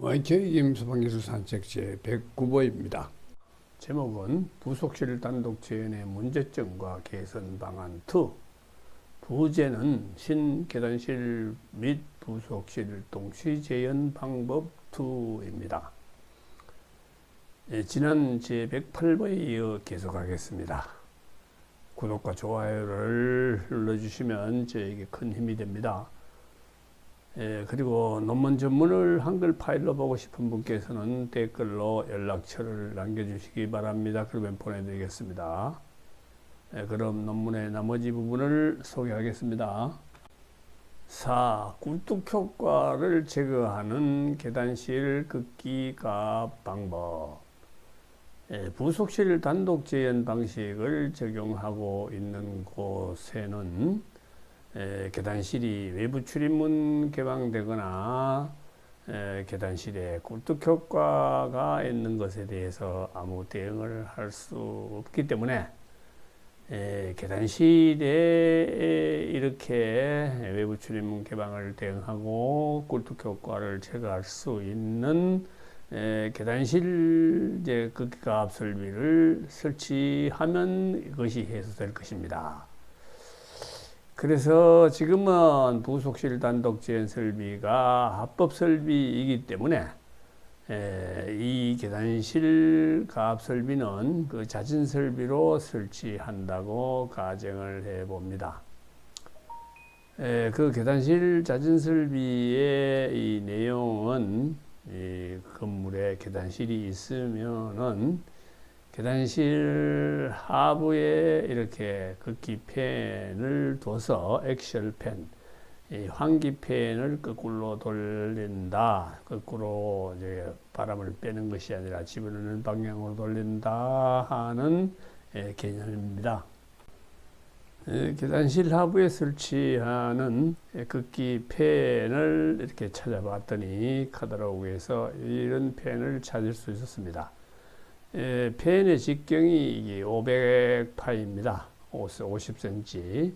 YK 김서방기술 산책 제 109보입니다. 제목은 부속실 단독 재현의 문제점과 개선 방안 2. 부제는 신계단실 및 부속실 동시 재현 방법 2입니다. 지난 제 108보에 이어 계속하겠습니다. 구독과 좋아요를 눌러주시면 저에게 큰 힘이 됩니다. 그리고 논문 전문을 한글 파일로 보고 싶은 분께서는 댓글로 연락처를 남겨주시기 바랍니다. 그러면 보내드리겠습니다. 그럼 논문의 나머지 부분을 소개하겠습니다. 4. 꿀뚝 효과를 제거하는 계단실 긋기 값 방법. 부속실 단독 재현 방식을 적용하고 있는 곳에는 계단실이 외부 출입문 개방되거나 계단실에 꿀뚝 효과가 있는 것에 대해서 아무 대응을 할 수 없기 때문에 계단실에 이렇게 외부 출입문 개방을 대응하고 꿀뚝 효과를 제거할 수 있는 계단실 긋기갑 설비를 설치하면 이것이 해소될 것입니다. 그래서 지금은 부속실 단독 재현 설비가 합법 설비이기 때문에 이 계단실 가압 설비는 그 잦은 설비로 설치한다고 가정을 해 봅니다. 그 계단실 잦은 설비의 이 내용은 이 건물에 계단실이 있으면은 계단실 하부에 이렇게 긋기팬을 둬서 액셜팬, 환기팬을 거꾸로 돌린다. 거꾸로 이제 바람을 빼는 것이 아니라 집어넣는 방향으로 돌린다 하는 개념입니다. 계단실 하부에 설치하는 긋기팬을 이렇게 찾아봤더니 카탈로그에서 이런 팬을 찾을 수 있었습니다. 팬의 직경이 500파입니다. 50cm.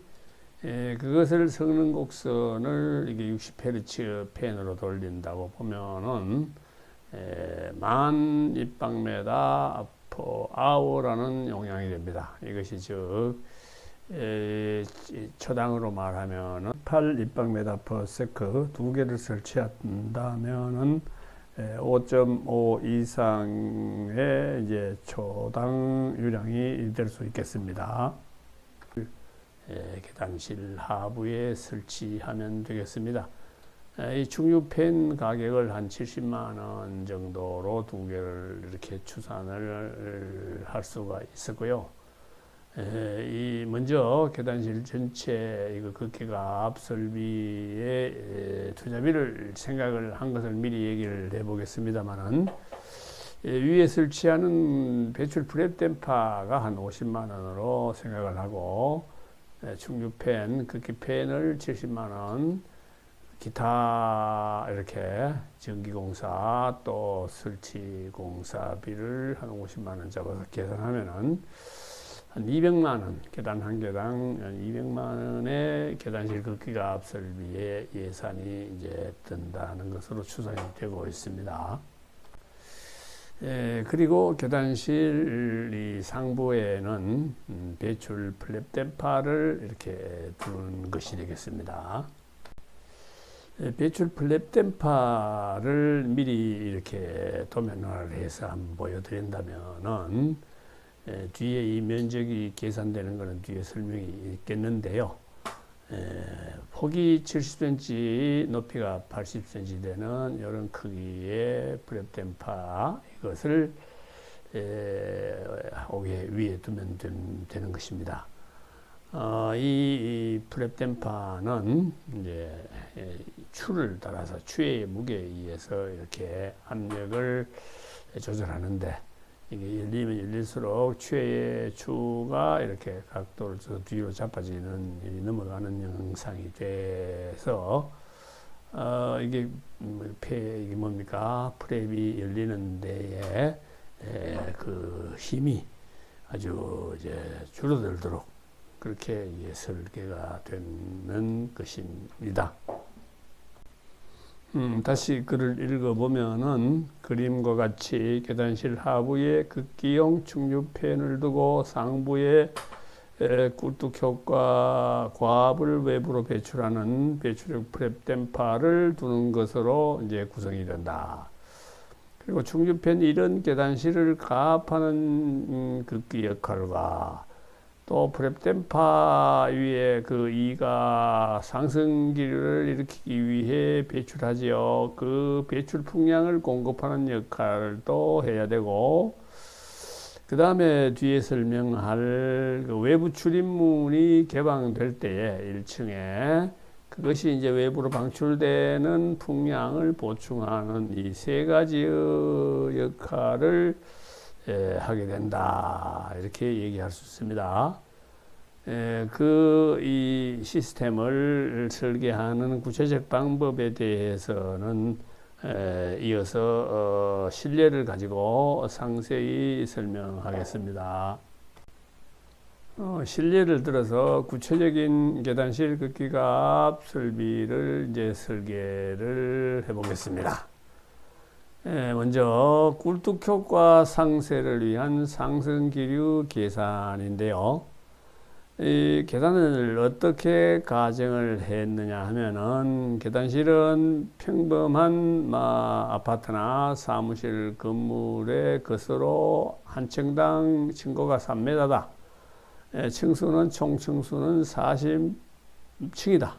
그것을 성능 곡선을 이게 60Hz 팬으로 돌린다고 보면은 10,000 입방메다 퍼 아워라는 용량이 됩니다. 이것이 즉 초당으로 말하면은 8 입방메다 퍼 세크 두 개를 설치한다면은 5.5 이상의 이제 초당 유량이 될 수 있겠습니다. 계단실 하부에 설치하면 되겠습니다. 이 충유팬 가격을 한 70만 원 정도로 두 개를 이렇게 추산을 할 수가 있었고요. 이 먼저 계단실 전체 이거 긋기갑 설비의 투자비를 생각을 한 것을 미리 얘기를 해보겠습니다만은 위에 설치하는 배출 프랩 댐퍼가 한 50만 원으로 생각을 하고 충유팬 긋기팬을 70만 원, 기타 이렇게 전기공사 또 설치공사비를 한 50만 원 잡아서 계산하면은 한 200만 원, 계단 한 개당 200만 원의 계단실 긋기갑 설비의 예산이 이제 든다는 것으로 추산이 되고 있습니다. 그리고 계단실 이 상부에는 배출 플랩 댐퍼를 이렇게 두는 것이 되겠습니다. 배출 플랩 댐퍼를 미리 이렇게 도면화를 해서 한번 보여드린다면은 뒤에 이 면적이 계산되는 것은 뒤에 설명이 있겠는데요. 폭이 70cm, 높이가 80cm 되는 이런 크기의 플랩 댐퍼 이것을 위에 두면 되는 것입니다. 이 플랩 댐퍼는 이제 추를 따라서 추의 무게에 의해서 이렇게 압력을 조절하는데 이게 열리면 열릴수록 추의 추가 이렇게 각도를 뒤로 자빠지는 넘어가는 현상이 돼서 이게 이게 뭡니까? 프랩이 열리는 데에 그 힘이 아주 이제 줄어들도록 그렇게 설계가 되는 것입니다. 다시 글을 읽어보면은 그림과 같이 계단실 하부에 극기용 충류팬을 두고 상부에 꿀뚝효과 과압을 외부로 배출하는 배출력 프랩 댐퍼를 두는 것으로 이제 구성이 된다. 그리고 충류팬 이런 계단실을 가압하는 극기 역할과 또 프랩 댐퍼 위에 그 이가 상승기를 일으키기 위해 배출하지요. 그 배출 풍량을 공급하는 역할을 또 해야 되고, 그 다음에 뒤에 설명할 그 외부 출입문이 개방될 때에 1층에 그것이 이제 외부로 방출되는 풍량을 보충하는 이 세 가지의 역할을 하게 된다. 이렇게 얘기할 수 있습니다. 이 시스템을 설계하는 구체적 방법에 대해서는 이어서 실례를 가지고 상세히 설명하겠습니다. 실례를 들어서 구체적인 계단실 극기가압 설비를 이제 설계를 해보겠습니다. 먼저 꿀뚝효과 상쇄를 위한 상승기류 계산인데요. 이 계단을 어떻게 가정을 했느냐 하면은, 계단실은 평범한 아파트나 사무실 건물의 것으로 한 층당 층고가 3m다. 층수는 총 층수는 40층이다.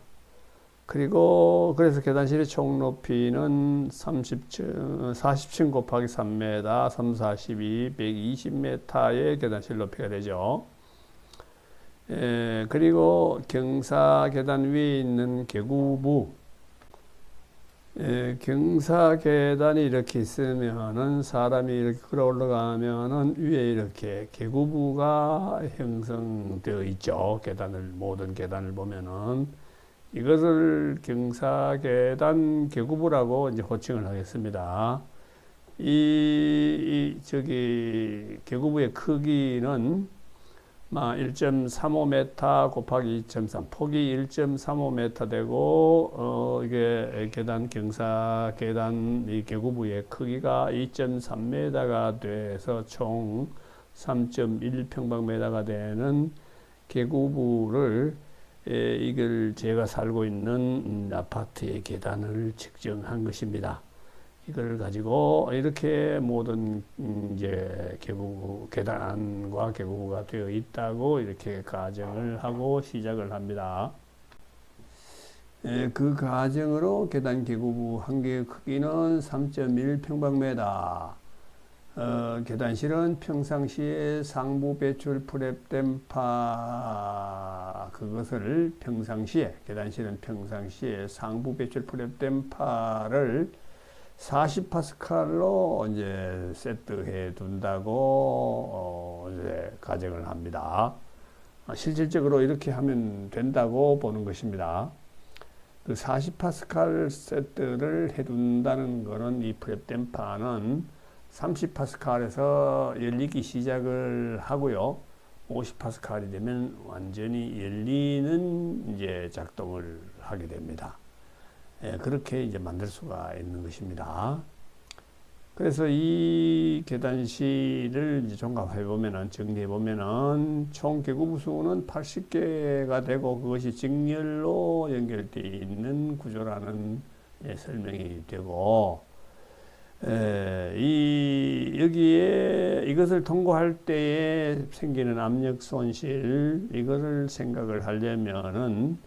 그리고 그래서 계단실의 총 높이는 40층 곱하기 3m, 3, 42, 120m의 계단실 높이가 되죠. 그리고 경사 계단 위에 있는 계구부, 경사 계단이 이렇게 있으면은 사람이 이렇게 걸어 올라가면은 위에 이렇게 계구부가 형성되어 있죠. 모든 계단을 보면은 이것을 경사 계단 계구부라고 이제 호칭을 하겠습니다. 계구부의 크기는 1.35m 곱하기 2.3, 폭이 1.35m 되고, 이게 경사 계단 이 계구부의 크기가 2.3m가 돼서 총 3.1평방미터가 되는 계구부를 이걸 제가 살고 있는 아파트의 계단을 측정한 것입니다. 이걸 가지고 이렇게 모든 이제 계단과 계구부가 되어 있다고 이렇게 가정을 하고 시작을 합니다. 그 가정으로 계단 계구부 한 개의 크기는 3.1평방미터. 계단실은 평상시에 상부 배출 프랩 댐퍼, 그것을 계단실은 평상시에 상부 배출 프랩 댐퍼를 40파스칼로 이제 세트해 둔다고 이제 가정을 합니다. 실질적으로 이렇게 하면 된다고 보는 것입니다. 그 40파스칼 세트를 해 둔다는 것은 이 프랩 댐퍼는 30파스칼에서 열리기 시작을 하고요. 50파스칼이 되면 완전히 열리는 이제 작동을 하게 됩니다. 그렇게 이제 만들 수가 있는 것입니다. 그래서 이 계단실을 이제 종합해 보면은, 정리해 보면은, 총 계구부 수는 80개가 되고 그것이 직렬로 연결되어 있는 구조라는 설명이 되고, 여기에 이것을 통과할 때에 생기는 압력 손실, 이것을 생각을 하려면은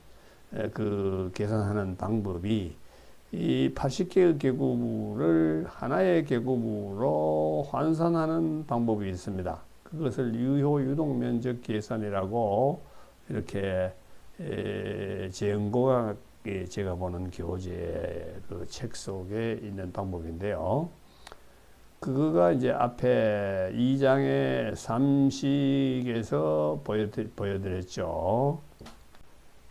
그 계산하는 방법이 이 80개의 계구부를 하나의 계구부로 환산하는 방법이 있습니다. 그것을 유효 유동 면적 계산이라고 이렇게 재응고가 제가 보는 교재 그 책 속에 있는 방법인데요. 그거가 이제 앞에 2장의 삼식에서 보여드렸죠.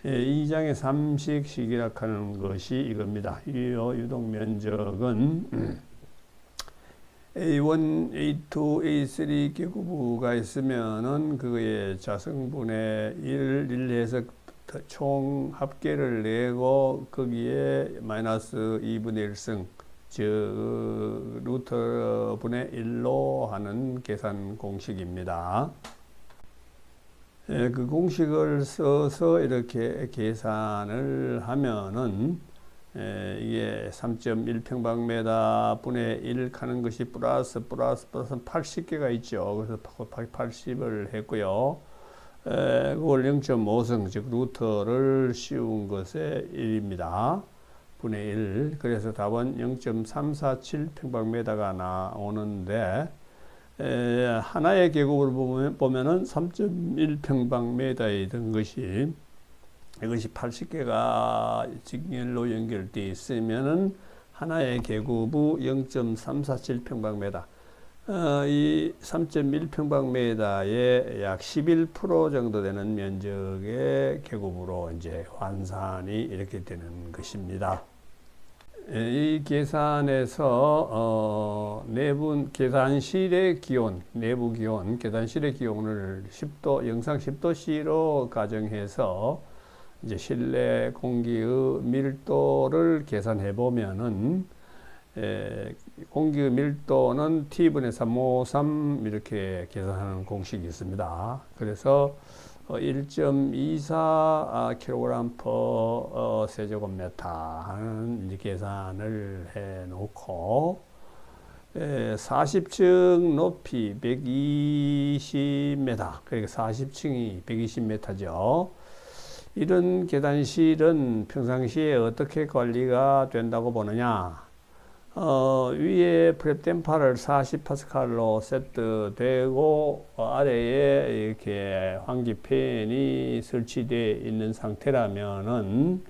2장의 삼식식이라 하는 것이 이겁니다. 유효 유동 면적은 A1, A2, A3 계구부가 있으면은 그거의 자성분의 1해서 총 합계를 내고 거기에 마이너스 2분의 1승, 즉 루트 분의 1로 하는 계산 공식입니다. 그 공식을 써서 이렇게 계산을 하면은 이게 3.1평방미터 분의 1 하는 것이 플러스 80개가 있죠. 그래서 80을 했고요. 그걸 0.5승, 즉 루터를 씌운 것의 1입니다. 분의 1. 그래서 답은 0.347평방미터가 나오는데, 하나의 계곡을 보면은 3.1평방미터이던 것이 이것이 80개가 직렬로 연결되어 있으면은 하나의 계곡부 0.347평방미터. 이 3.1평방미터의 약 11% 정도 되는 면적의 계곡으로 이제 환산이 이렇게 되는 것입니다. 이 계산에서 내부 계단실의 기온, 내부 기온, 계단실의 기온을 10도, 영상 10도씨로 가정해서 이제 실내 공기의 밀도를 계산해 보면은 공기의 밀도는 T분의 353 이렇게 계산하는 공식이 있습니다. 그래서 1.24kg/세제곱미터 하는 이제 계산을 해 놓고 40층 높이 120m, 그러니까 40층이 120m죠. 이런 계단실은 평상시에 어떻게 관리가 된다고 보느냐? 위에 프랩댐퍼를 40파스칼로 세트되고 아래에 이렇게 환기팬이 설치되어 있는 상태라면은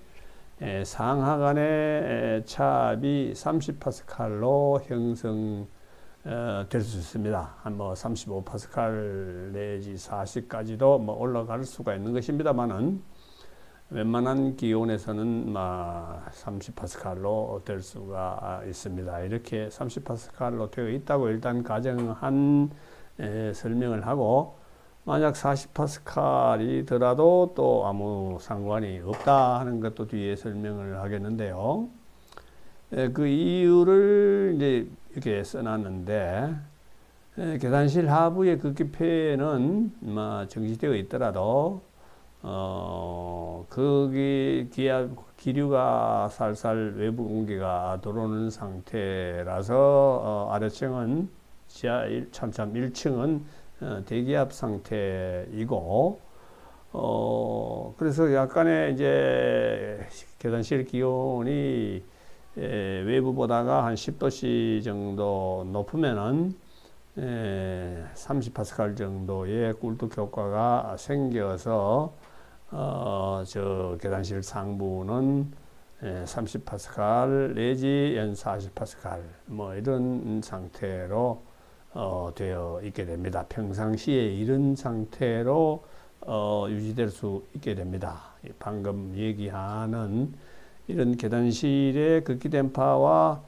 상하간의 차압이 30파스칼로 형성 될 수 있습니다. 한 뭐 35파스칼 내지 40까지도 뭐 올라갈 수가 있는 것입니다만은 웬만한 기온에서는 30파스칼로 될 수가 있습니다. 이렇게 30파스칼로 되어 있다고 일단 가정한 설명을 하고, 만약 40파스칼이더라도 또 아무 상관이 없다 하는 것도 뒤에 설명을 하겠는데요. 그 이유를 이제 이렇게 써놨는데, 계단실 하부의 극기팬은 정지되어 있더라도 거기 기류가 살살 외부 공기가 들어오는 상태라서 아래층은 지하 1층은 대기압 상태이고, 그래서 약간의 이제 계단실 기온이 외부보다가 한 10도씨 정도 높으면은 30파스칼 정도의 꿀뚝 효과가 생겨서 저 계단실 상부는 30파스칼 내지 연 40파스칼 뭐 이런 상태로 되어 있게 됩니다. 평상시에 이런 상태로 유지될 수 있게 됩니다. 방금 얘기하는 이런 계단실의 극기댐퍼와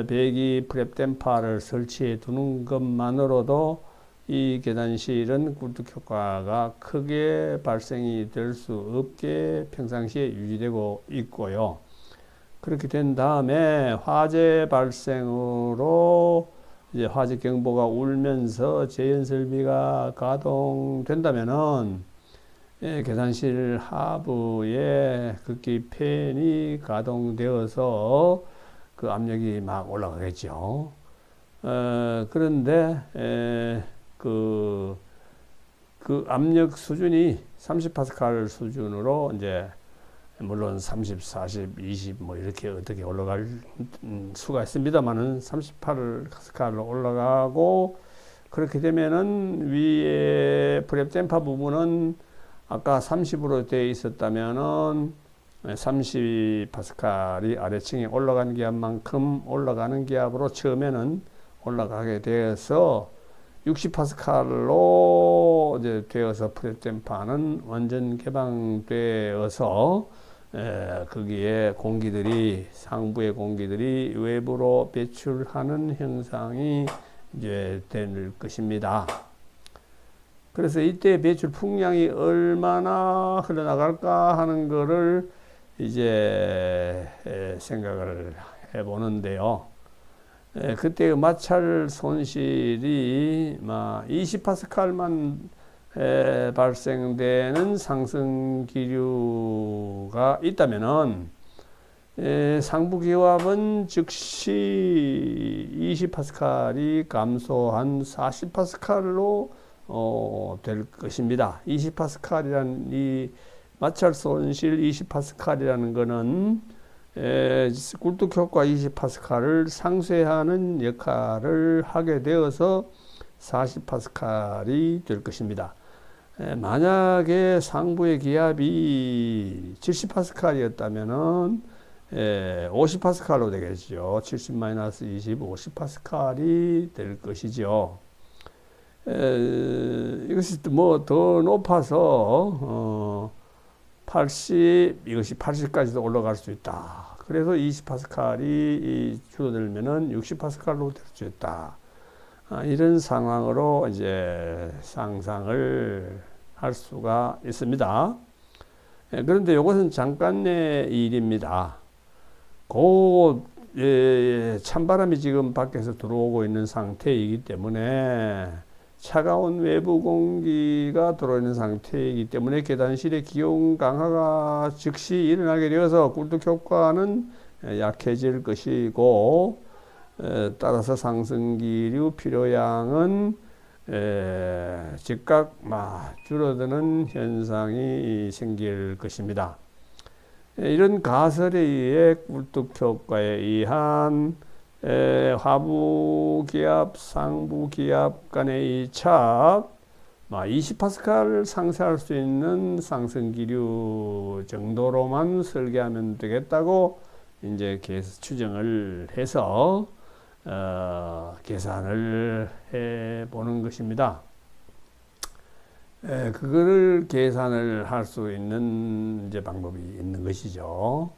배기 프랩댐퍼를 설치해 두는 것만으로도 이 계단실은 꿀뚝 효과가 크게 발생이 될 수 없게 평상시에 유지되고 있고요. 그렇게 된 다음에 화재 발생으로 이제 화재 경보가 울면서 재현 설비가 가동된다면은 계단실 하부에 극기 팬이 가동되어서 그 압력이 막 올라가겠죠. 그런데 그 압력 수준이 30파스칼 수준으로 이제 물론 30, 40, 20 뭐 이렇게 어떻게 올라갈 수가 있습니다만은 38파스칼로 올라가고, 그렇게 되면은 위에 프랩댐퍼 부분은 아까 30으로 되어 있었다면은 30파스칼이 아래층에 올라간 기압만큼 올라가는 기압으로 처음에는 올라가게 되어서 60파스칼로 이제 되어서 프랩댐퍼는 완전 개방되어서 거기에 공기들이, 상부의 공기들이 외부로 배출하는 현상이 이제 될 것입니다. 그래서 이때 배출 풍량이 얼마나 흘러나갈까 하는 거를 이제 생각을 해보는데요. 그때 마찰 손실이 20파스칼만 발생되는 상승 기류가 있다면은 상부 기압은 즉시 20파스칼이 감소한 40파스칼로 될 것입니다. 20파스칼이란 이 마찰 손실 20파스칼이라는 거는 꿀뚝 효과 20파스칼을 상쇄하는 역할을 하게 되어서 40파스칼이 될 것입니다. 만약에 상부의 기압이 70파스칼이었다면은 50파스칼로 되겠죠. 70-20, 50파스칼이 될 것이죠. 이것이 뭐 더 높아서 80, 이것이 80까지도 올라갈 수 있다. 그래서 20파스칼이 줄어들면은 60파스칼로 될 수 있다. 이런 상황으로 이제 상상을 할 수가 있습니다. 그런데 이것은 잠깐의 일입니다. 찬바람이 지금 밖에서 들어오고 있는 상태이기 때문에 차가운 외부 공기가 들어오는 상태이기 때문에 계단실의 기온 강화가 즉시 일어나게 되어서 꿀뚝 효과는 약해질 것이고, 따라서 상승기류 필요량은 즉각 줄어드는 현상이 생길 것입니다. 이런 가설에 의해 꿀뚝 효과에 의한 하부 기압, 상부 기압 간의 이 차압 20파스칼 상쇄할 수 있는 상승기류 정도로만 설계하면 되겠다고 이제 추정을 해서 계산을 해 보는 것입니다. 그거를 계산을 할 수 있는 이제 방법이 있는 것이죠.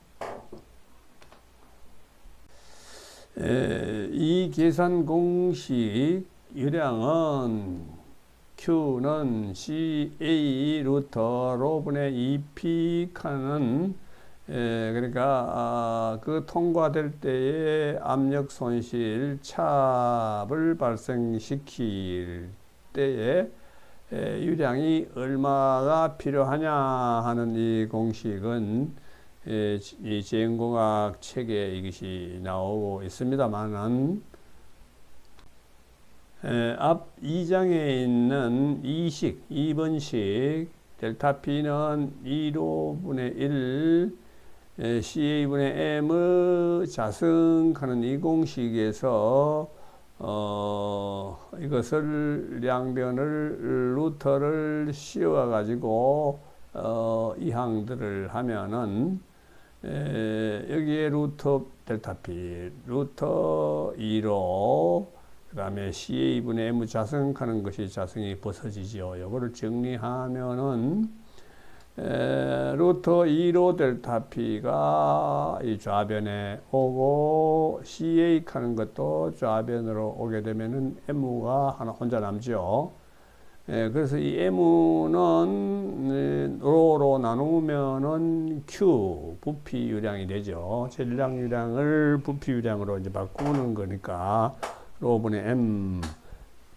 이 계산 공식 유량은 Q는 CA 루터 로분의 2P 칸은 그러니까 그 통과될 때의 압력 손실 차압을 발생시킬 때에 유량이 얼마가 필요하냐 하는 이 공식은 이 제행공학 책에 이것이 나오고 있습니다만은 앞 2장에 있는 2번식 델타 P는 2로분의 1 CA분의 M 자승하는 이 공식에서 이것을 양변을 루터를 씌워 가지고 이 항들을 하면은 여기에 루터 델타 P 루터 2로 그 다음에 CA분의 M 자승하는 것이 자승이 벗어지죠. 이거를 정리하면은 루터 2로 델타 P가 이 좌변에 오고 CA 하는 것도 좌변으로 오게 되면은 M가 하나 혼자 남죠. 그래서 이 M는 로로 나누면은 Q 부피 유량이 되죠. 전량 유량을 부피 유량으로 이제 바꾸는 거니까 로분의 M.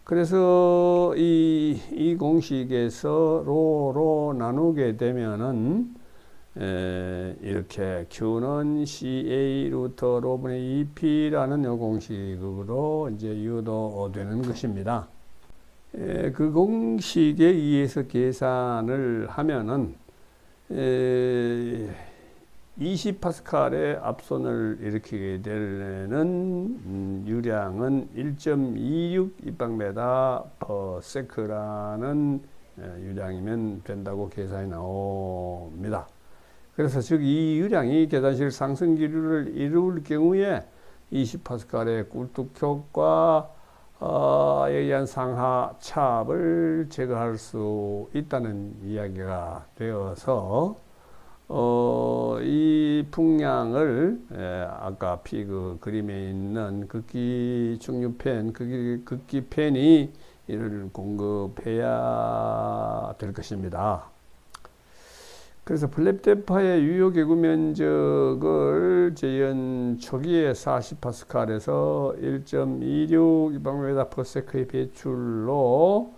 그래서 이 공식에서 로로 나누게 되면은 이렇게 Q는 CA 루터 로분의 2P라는 요 공식으로 이제 유도되는 것입니다. 그 공식에 의해서 계산을 하면은 20파스칼의 압손을 일으키게 되는 유량은 1.26 입방메다 per sec라는 유량이면 된다고 계산이 나옵니다. 그래서 즉 이 유량이 계단실 상승 기류를 이룰 경우에 20파스칼의 꿀뚝 효과에 의한 상하 차압을 제거할 수 있다는 이야기가 되어서 이 풍량을 아까 그 그림에 있는 극기 충류팬, 극기 팬이 이를 공급해야 될 것입니다. 그래서 플랩덴파의 유효 개구 면적을 재현 초기에 40파스칼에서 1.26 立方メーター/s의 배출로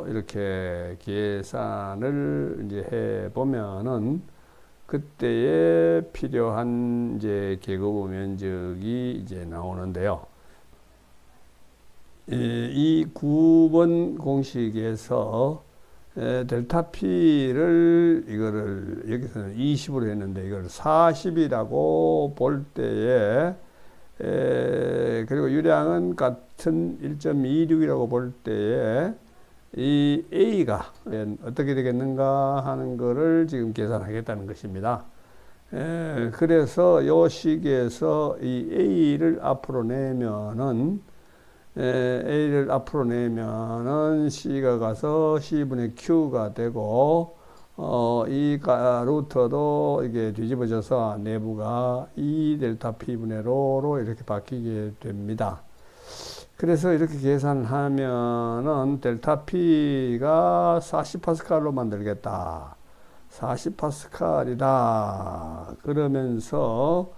이렇게 계산을 이제 해 보면은 그때에 필요한 이제 계구 면적이 이제 나오는데요. 이 9번 공식에서 델타 P를 이거를 여기서는 20으로 했는데 이걸 40이라고 볼 때에 그리고 유량은 같은 1.26이라고 볼 때에 이 A가 어떻게 되겠는가 하는 거를 지금 계산하겠다는 것입니다. 그래서 이 식에서 이 A를 앞으로 내면은 A를 앞으로 내면은 C가 가서 C분의 Q가 되고, 이 루터도 이게 뒤집어져서 내부가 2 델타 P분의 로로 이렇게 바뀌게 됩니다. 그래서 이렇게 계산하면은 델타 P가 40파스칼로 만들겠다. 40파스칼이다. 그러면서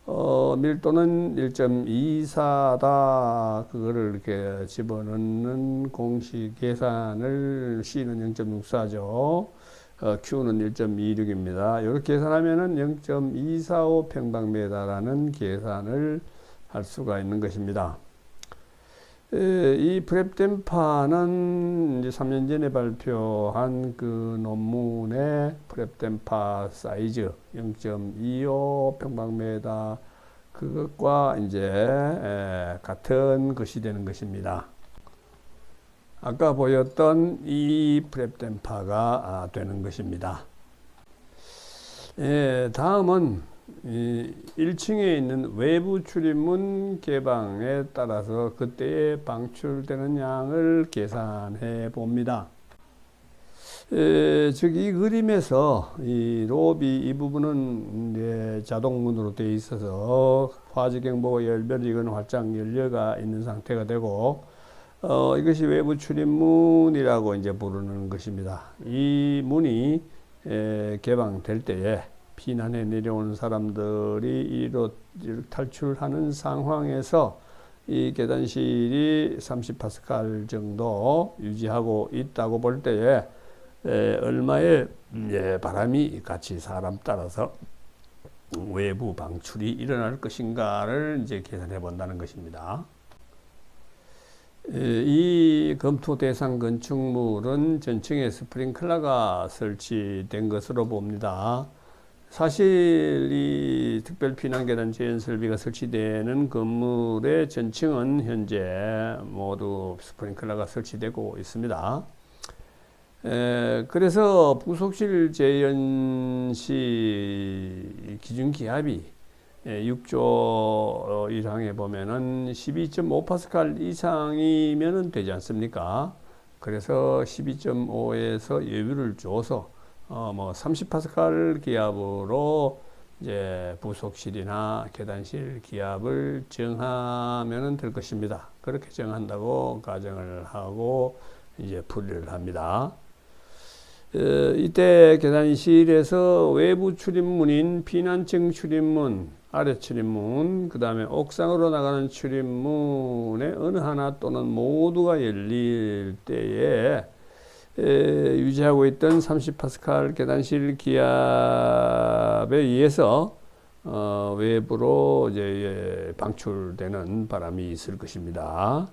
밀도는 1.24다. 그거를 이렇게 집어넣는 공식 계산을 C는 0.64죠. Q는 1.26입니다. 이렇게 계산하면은 0.245 평방미터라는 계산을 할 수가 있는 것입니다. 이 플랩덴파는 이제 3년 전에 발표한 그 논문의 플랩덴파 사이즈 0.25 평방미터 그것과 이제 같은 것이 되는 것입니다. 아까 보였던 이 플랩덴파가 되는 것입니다. 다음은 1층에 있는 외부 출입문 개방에 따라서 그때에 방출되는 양을 계산해 봅니다. 즉 이 그림에서 이 로비 이 부분은 이제 자동문으로 되어 있어서 화지경보 열변 이건 활짝 열려가 있는 상태가 되고 이것이 외부 출입문이라고 이제 부르는 것입니다. 이 문이 개방될 때에 피난해 내려오는 사람들이 이로 탈출하는 상황에서 이 계단실이 30파스칼 정도 유지하고 있다고 볼 때에 얼마의 바람이 같이 사람 따라서 외부 방출이 일어날 것인가를 이제 계산해 본다는 것입니다. 이 검토 대상 건축물은 전층에 스프링클러가 설치된 것으로 봅니다. 사실 이 특별 피난 계단 재현 설비가 설치되는 건물의 전층은 현재 모두 스프링클러가 설치되고 있습니다. 그래서 부속실 재현 시 기준 기압이 6조 1항에 보면은 12.5파스칼 이상이면은 되지 않습니까? 그래서 12.5에서 여유를 줘서 뭐 30파스칼 기압으로 이제 부속실이나 계단실 기압을 정하면 될 것입니다. 그렇게 정한다고 가정을 하고 이제 풀이를 합니다. 이때 계단실에서 외부 출입문인 피난층 출입문, 아래 출입문, 그 다음에 옥상으로 나가는 출입문의 어느 하나 또는 모두가 열릴 때에 유지하고 있던 30파스칼 계단실 기압에 의해서 외부로 이제 방출되는 바람이 있을 것입니다.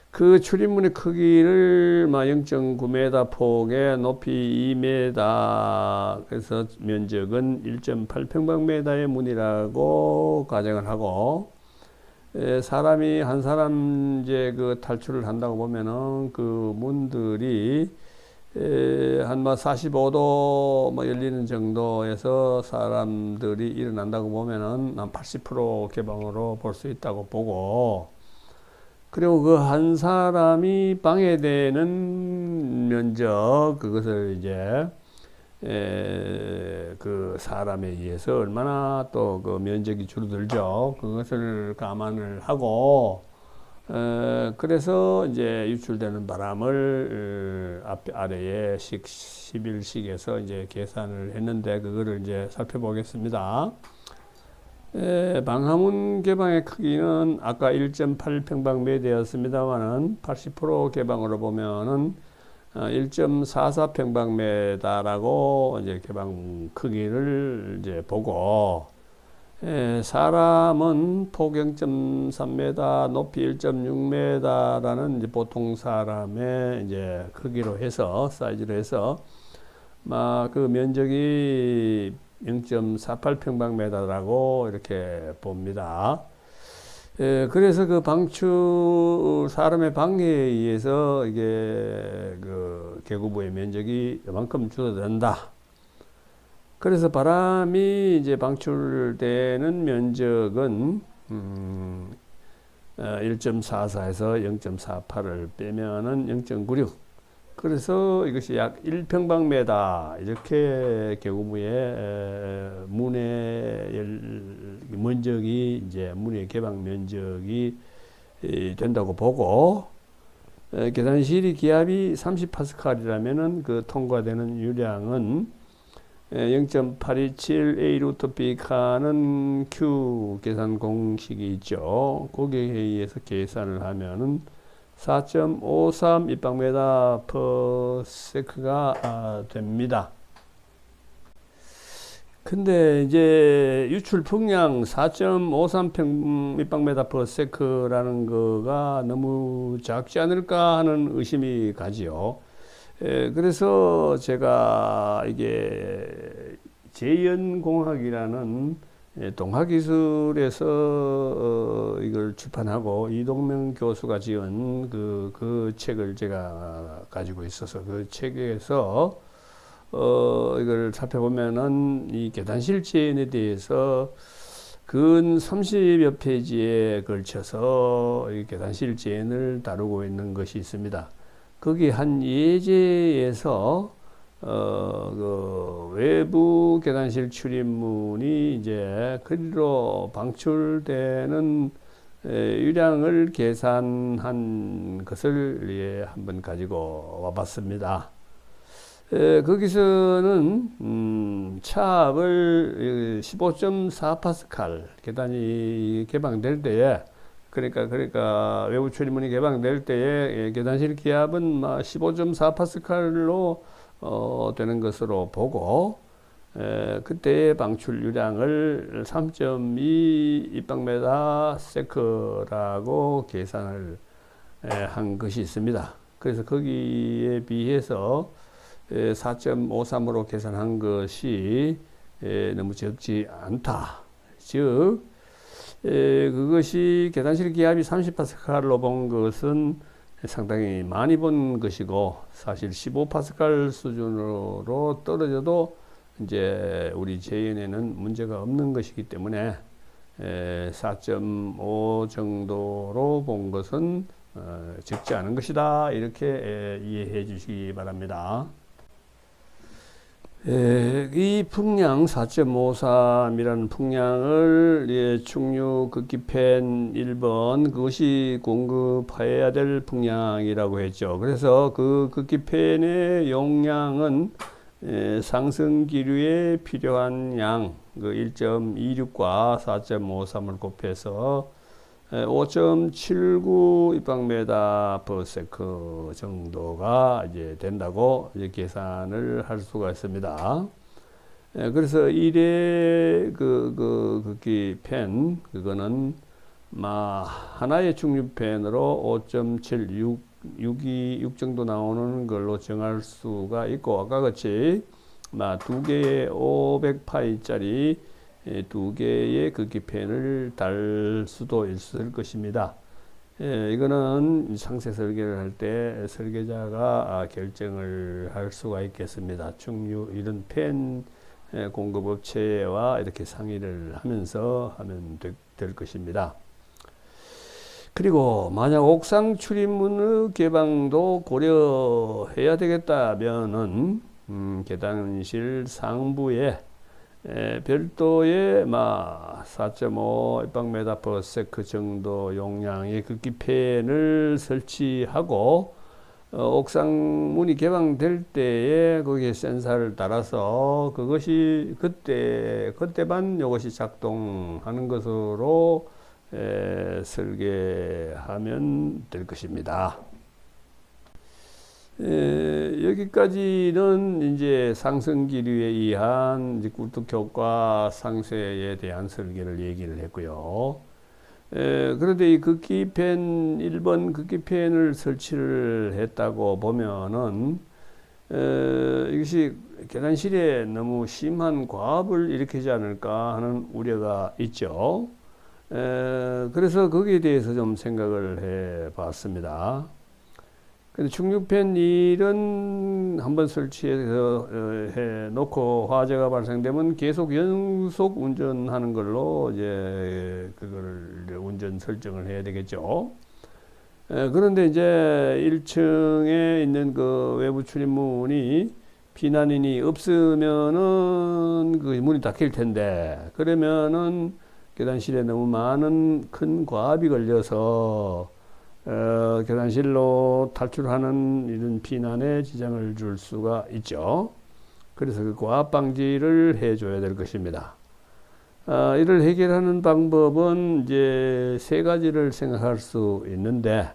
그 출입문의 크기를 0.9m 폭에 높이 2m, 그래서 면적은 1.8평방미터의 문이라고 가정을 하고, 사람이 한 사람 이제 그 탈출을 한다고 보면은 그 문들이 한 45도 열리는 정도에서 사람들이 일어난다고 보면은 한 80% 개방으로 볼 수 있다고 보고, 그리고 그 한 사람이 방해되는 면적, 그것을 이제 그 사람에 의해서 얼마나 또 그 면적이 줄어들죠. 그것을 감안을 하고 그래서 이제 유출되는 바람을 아래에 11식에서 이제 계산을 했는데 그거를 이제 살펴보겠습니다. 방화문 개방의 크기는 아까 1.8 평방미터였습니다만은 80% 개방으로 보면은 1.44 평방미터라고 이제 개방 크기를 이제 보고, 사람은 폭 0.3m, 높이 1.6m라는 이제 보통 사람의 이제 크기로 해서 사이즈로 해서 그 면적이 0.48 평방미터라고 이렇게 봅니다. 그래서 그 사람의 방해에 의해서 이게 그 계구부의 면적이 이만큼 줄어든다. 그래서 바람이 이제 방출되는 면적은 1.44에서 0.48을 빼면은 0.96. 그래서 이것이 약 1평방미터 이렇게 계구부의 문의 면적이 이제 문의 개방 면적이 된다고 보고, 계단실이 기압이 30파스칼이라면은 그 통과되는 유량은 0.827A 루트 B카는 Q 계산 공식이 있죠. 거기에 의해서 계산을 하면은 4.53 입방미터 per sec가 됩니다. 근데 이제 유출 풍량 4.53 입방미터 per sec라는 거가 너무 작지 않을까 하는 의심이 가지요. 그래서 제가 이게 재연공학이라는 동학기술에서 이걸 출판하고 이동명 교수가 지은 그 책을 제가 가지고 있어서 그 책에서 이걸 살펴보면은 이 계단실 재연에 대해서 근 30여 페이지에 걸쳐서 이 계단실 재연을 다루고 있는 것이 있습니다. 거기 한 예제에서 그 외부 계단실 출입문이 이제 그리로 방출되는 유량을 계산한 것을 한번 가지고 와봤습니다. 거기서는 차압을 15.4파스칼 계단이 개방될 때에, 그러니까 외부 출입문이 개방될 때에 계단실 기압은 15.4파스칼로 되는 것으로 보고, 그때의 방출 유량을 3.2 입방미터 세크라고 계산을 한 것이 있습니다. 그래서 거기에 비해서 4.53으로 계산한 것이 너무 적지 않다. 즉 그것이 계단실 기압이 30파스칼로 본 것은 상당히 많이 본 것이고, 사실 15파스칼 수준으로 떨어져도 이제 우리 재연에는 문제가 없는 것이기 때문에 4.5 정도로 본 것은 적지 않은 것이다. 이렇게 이해해 주시기 바랍니다. 이 풍량 4.53이라는 풍량을 충류 극기팬 1번 그것이 공급해야 될 풍량이라고 했죠. 그래서 그 극기팬의 용량은 상승 기류에 필요한 양, 그 1.26과 4.53을 곱해서 5.79 입방미터 per sec 정도가 이제 된다고 이제 계산을 할 수가 있습니다. 그래서 1회 극기팬 그거는 하나의 충류팬으로 5.76 정도 나오는 걸로 정할 수가 있고, 아까 같이 두 개의 500파이짜리 두 개의 극기팬을 달 수도 있을 것입니다. 이거는 상세 설계를 할 때 설계자가 결정을 할 수가 있겠습니다. 이런 팬 공급업체와 이렇게 상의를 하면서 하면 될 것입니다. 그리고 만약 옥상 출입문의 개방도 고려해야 되겠다면은 계단실 상부에 별도의 4.5 입방메타/세크 정도 용량의 극기팬을 설치하고 옥상 문이 개방될 때에 거기에 센서를 달아서 그것이 그때만 이것이 작동하는 것으로 설계하면 될 것입니다. 여기까지는 이제 상승 기류에 의한 이제 굴뚝 효과 상쇄에 대한 설계를 얘기를 했고요. 그런데 이 극기팬 1번 극기팬을 설치를 했다고 보면은 이것이 계단실에 너무 심한 과압을 일으키지 않을까 하는 우려가 있죠. 그래서 거기에 대해서 좀 생각을 해 봤습니다. 근데 충격팬 1은 한번 설치해서 해 놓고 화재가 발생되면 계속 연속 운전하는 걸로 이제 그거를 운전 설정을 해야 되겠죠. 그런데 이제 1층에 있는 그 외부 출입문이 피난인이 없으면은 그 문이 닫힐 텐데, 그러면은 계단실에 너무 많은 큰 과압이 걸려서 계단실로 탈출하는 이런 피난에 지장을 줄 수가 있죠. 그래서 그 과압 방지를 해줘야 될 것입니다. 이를 해결하는 방법은 이제 세 가지를 생각할 수 있는데,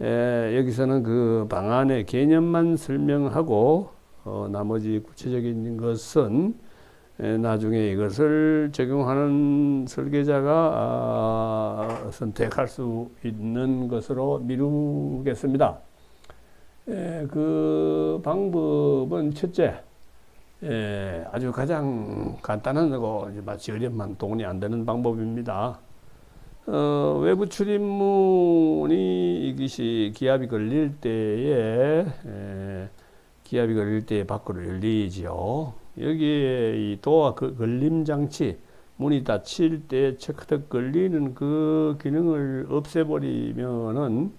여기서는 그 방안의 개념만 설명하고 나머지 구체적인 것은 나중에 이것을 적용하는 설계자가 선택할 수 있는 것으로 미루겠습니다. 그 방법은 첫째, 아주 가장 간단하고 마치 어렵만 돈이 안 되는 방법입니다. 외부 출입문이 이것이 기압이 걸릴 때에 밖으로 열리지요. 여기에 이 도어 걸림 장치, 문이 닫힐 때 체크턱 걸리는 그 기능을 없애버리면은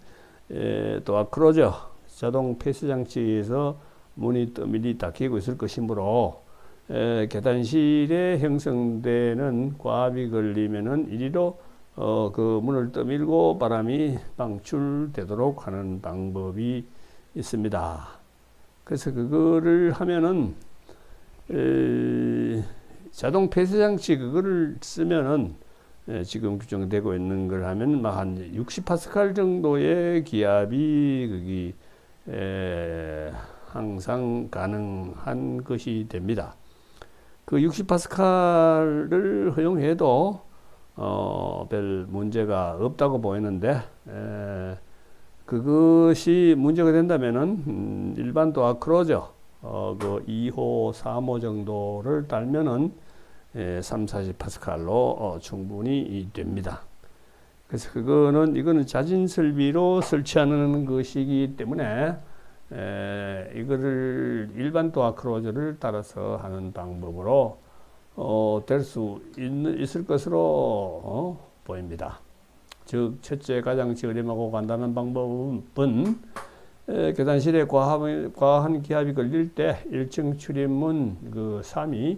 도어 클로저 자동 패스 장치에서 문이 떠밀리 닫히고 있을 것이므로 계단실에 형성되는 과압이 걸리면은 이리로 그 문을 떠밀고 바람이 방출되도록 하는 방법이 있습니다. 그래서 그거를 하면은 자동 폐쇄 장치 그거를 쓰면은 지금 규정되고 있는 걸 하면 막 한 60파스칼 정도의 기압이 거기 항상 가능한 것이 됩니다. 그 60파스칼을 허용해도 별 문제가 없다고 보이는데, 그것이 문제가 된다면은 일반 도어 클로저 그 2호, 3호 정도를 달면은 3-40파스칼로 충분히 됩니다. 그래서 이거는 자진 설비로 설치하는 것이기 때문에 이거를 일반 도어 클로저를 따라서 하는 방법으로 될 수 있을 것으로 보입니다. 즉, 첫째 가장 저렴하고 간단한 방법은 계단실에 과한 기압이 걸릴 때 1층 출입문 그 3이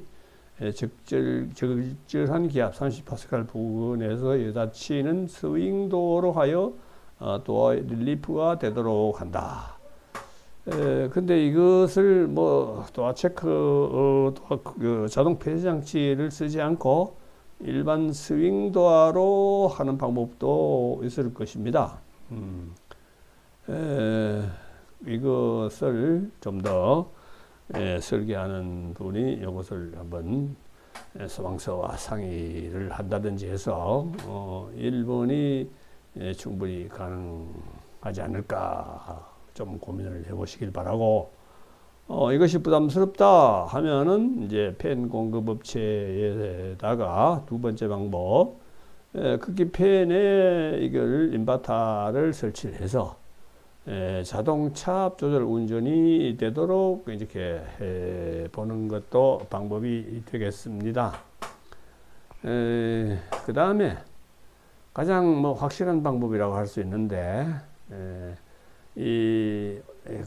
적절한 기압 30파스칼 부근에서 여닫히는 스윙도어로 하여 도어 릴리프가 되도록 한다. 근데 이것을 도어 체크 자동 폐쇄 장치를 쓰지 않고 일반 스윙 도어로 하는 방법도 있을 것입니다. 이것을 좀 더 설계하는 분이 이것을 한번 소방서와 상의를 한다든지 해서 1번이 충분히 가능하지 않을까 좀 고민을 해보시길 바라고, 이것이 부담스럽다 하면은 이제 팬 공급 업체에다가 두 번째 방법, 극기 팬에 이걸 인버터를 설치를 해서 자동 차압 조절 운전이 되도록 이렇게 해 보는 것도 방법이 되겠습니다. 그 다음에 가장 확실한 방법이라고 할 수 있는데, 이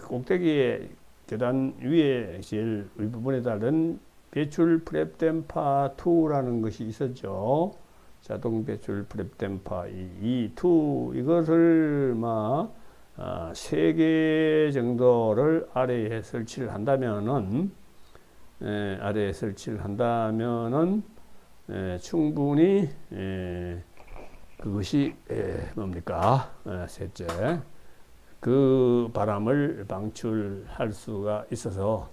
꼭대기에 계단 위에 제일 윗부분에 달린 배출 프랩된 파 2라는 것이 있었죠. 자동 배출 프랩된 파 2, 이것을 막 3개 정도를 아래에 설치를 한다면은 충분히 그것이 뭡니까? 셋째, 그 바람을 방출할 수가 있어서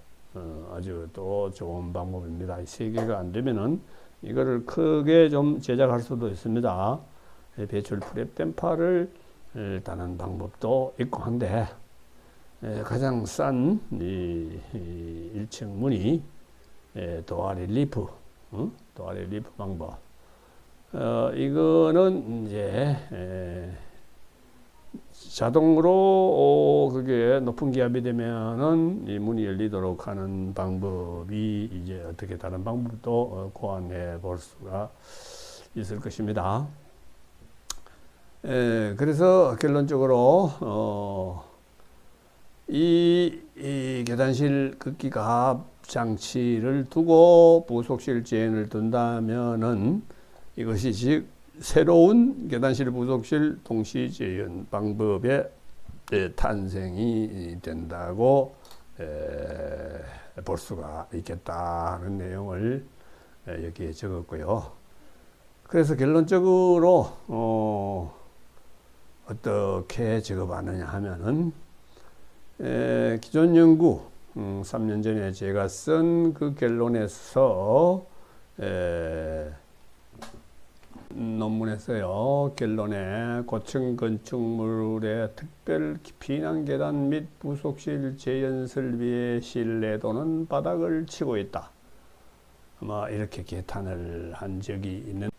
아주 또 좋은 방법입니다. 3개가 안 되면은 이거를 크게 좀 제작할 수도 있습니다. 배출 프랩된 파를 다는 방법도 있고 한데 가장 싼 1층 문이 도어리 리프 방법. 이거는 이제 자동으로 그게 높은 기압이 되면은 이 문이 열리도록 하는 방법이 이제 어떻게 다른 방법도 고안해 볼 수가 있을 것입니다. 그래서 결론적으로 이 계단실 극기가압 장치를 두고 부속실 제한을 둔다면은 이것이 즉 새로운 계단실 부속실 동시 재현 방법의 탄생이 된다고 볼 수가 있겠다는 내용을 여기에 적었고요. 그래서 결론적으로 어떻게 작업하느냐 하면은 기존 연구 3년 전에 제가 쓴 그 결론에서 논문에서요, 결론에 고층 건축물의 특별 피난 계단 및 부속실 재현 설비의 신뢰도는 바닥을 치고 있다. 아마 이렇게 개탄을 한 적이 있는.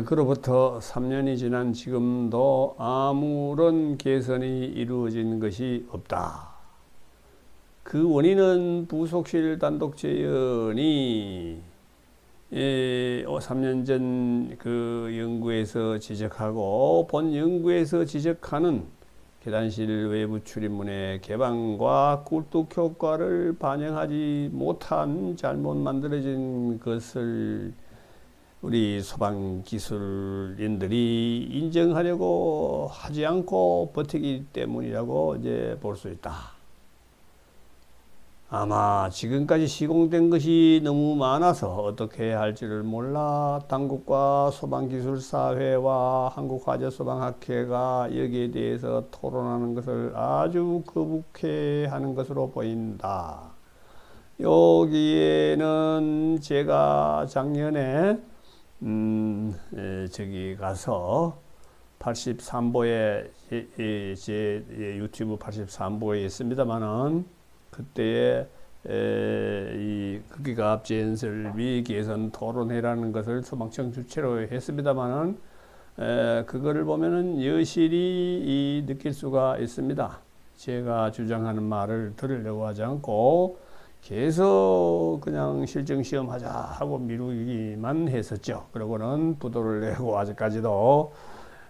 그로부터 3년이 지난 지금도 아무런 개선이 이루어진 것이 없다. 그 원인은 부속실 단독 재현이 3년 전 그 연구에서 지적하고 본 연구에서 지적하는 계단실 외부 출입문의 개방과 꿀뚝 효과를 반영하지 못한 잘못 만들어진 것을 우리 소방기술인들이 인정하려고 하지 않고 버티기 때문이라고 이제 볼 수 있다. 아마 지금까지 시공된 것이 너무 많아서 어떻게 해야 할지를 몰라 당국과 소방기술사회와 한국화재소방학회가 여기에 대해서 토론하는 것을 아주 거북해하는 것으로 보인다. 여기에는 제가 작년에 저기 가서 83보에 제 유튜브 83보에 있습니다만은 그때에 이 극기가압 재현설비 개선 토론회라는 것을 소방청 주최로 했습니다만은 그거를 보면은 여실히 느낄 수가 있습니다. 제가 주장하는 말을 들으려고 하지 않고 계속 그냥 실증시험 하자 하고 미루기만 했었죠. 그러고는 부도를 내고 아직까지도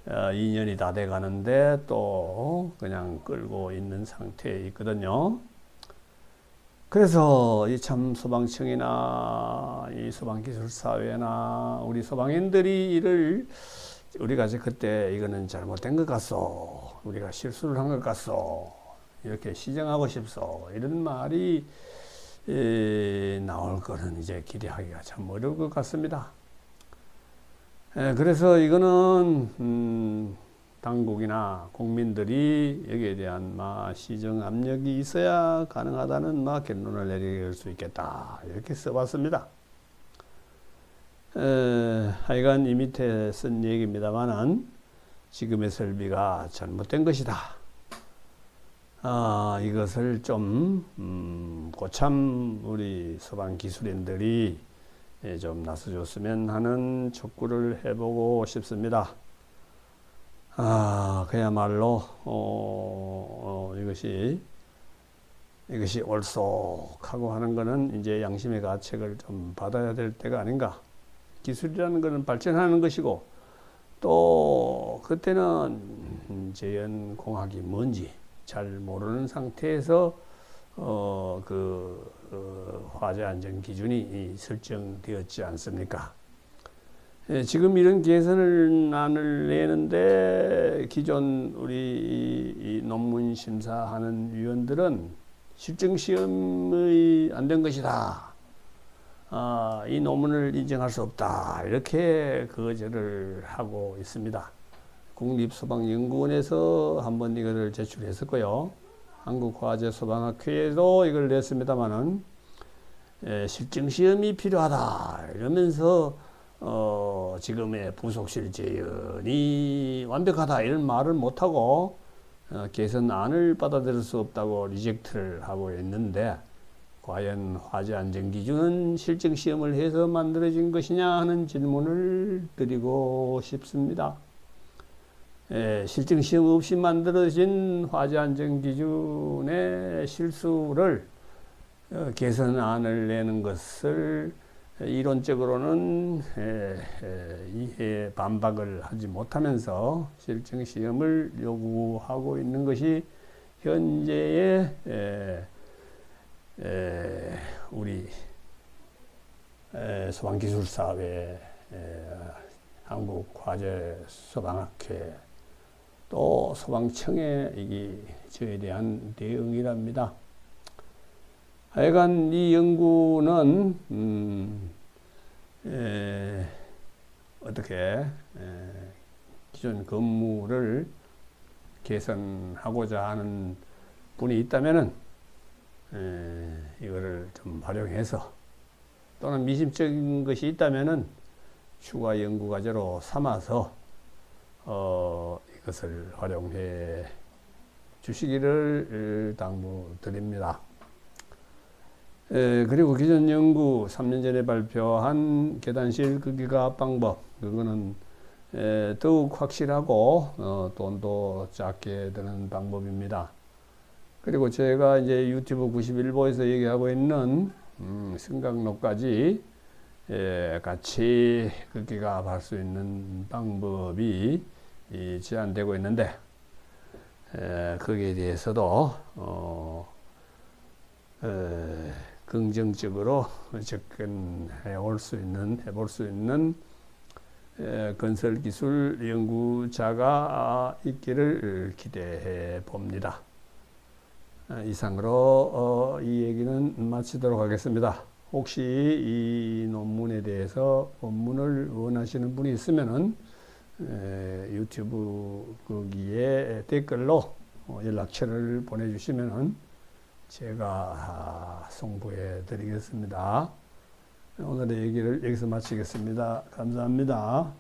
2년이 다 돼 가는데 또 그냥 끌고 있는 상태에 있거든요. 그래서 이 참 소방청이나 이 소방기술사회나 우리 소방인들이 이를 우리가 이제 그때 이거는 잘못된 것 같소, 우리가 실수를 한 것 같소, 이렇게 시정하고 싶소, 이런 말이 나올 거는 이제 기대하기가 참 어려울 것 같습니다. 그래서 이거는 당국이나 국민들이 여기에 대한 시정 압력이 있어야 가능하다는 결론을 내릴 수 있겠다, 이렇게 써봤습니다. 하여간 이 밑에 쓴 얘기입니다만은 지금의 설비가 잘못된 것이다. 이것을 좀 고참 우리 소방기술인들이 좀 나서줬으면 하는 촉구를 해보고 싶습니다. 그야말로 이것이 올속하고 하는 것은 이제 양심의 가책을 좀 받아야 될 때가 아닌가. 기술이라는 것은 발전하는 것이고, 또 그때는 재현공학이 뭔지 잘 모르는 상태에서 화재 안전 기준이 설정되었지 않습니까? 예, 지금 이런 개선안을 내는데 기존 우리 이 논문 심사하는 위원들은 실증 시험이 안 된 것이다. 이 논문을 인정할 수 없다. 이렇게 거절을 하고 있습니다. 국립소방연구원에서 한번 이거를 제출했었고요. 한국화재소방학회에도 이걸 냈습니다만은 실증 시험이 필요하다 이러면서 지금의 부속실 재현이 완벽하다 이런 말을 못하고 개선안을 받아들일 수 없다고 리젝트를 하고 있는데 과연 화재 안전 기준은 실증 시험을 해서 만들어진 것이냐 하는 질문을 드리고 싶습니다. 실증 시험 없이 만들어진 화재 안전 기준의 실수를 개선안을 내는 것을 이론적으로는 이해 반박을 하지 못하면서 실증 시험을 요구하고 있는 것이 현재의 우리 소방기술사회, 한국화재소방학회 또 소방청의 저에 대한 대응이랍니다. 하여간 이 연구는 어떻게 기존 건물을 개선하고자 하는 분이 있다면은 이거를 좀 활용해서 또는 미심적인 것이 있다면은 추가 연구 과제로 삼아서 이것을 활용해 주시기를 당부드립니다. 그리고 기존 연구 3년 전에 발표한 계단실 크기가 방법, 그거는 더욱 확실하고 돈도 작게 드는 방법입니다. 그리고 제가 이제 유튜브 91보에서 얘기하고 있는 승강로까지 같이 크기가 할 수 있는 방법이 제안되고 있는데 거기에 대해서도 긍정적으로 접근해 볼 수 있는 건설기술 연구자가 있기를 기대해 봅니다. 이상으로 이 얘기는 마치도록 하겠습니다. 혹시 이 논문에 대해서 본문을 원하시는 분이 있으면은 유튜브 거기에 댓글로 연락처를 보내주시면은 제가 송부해 드리겠습니다. 오늘의 얘기를 여기서 마치겠습니다. 감사합니다.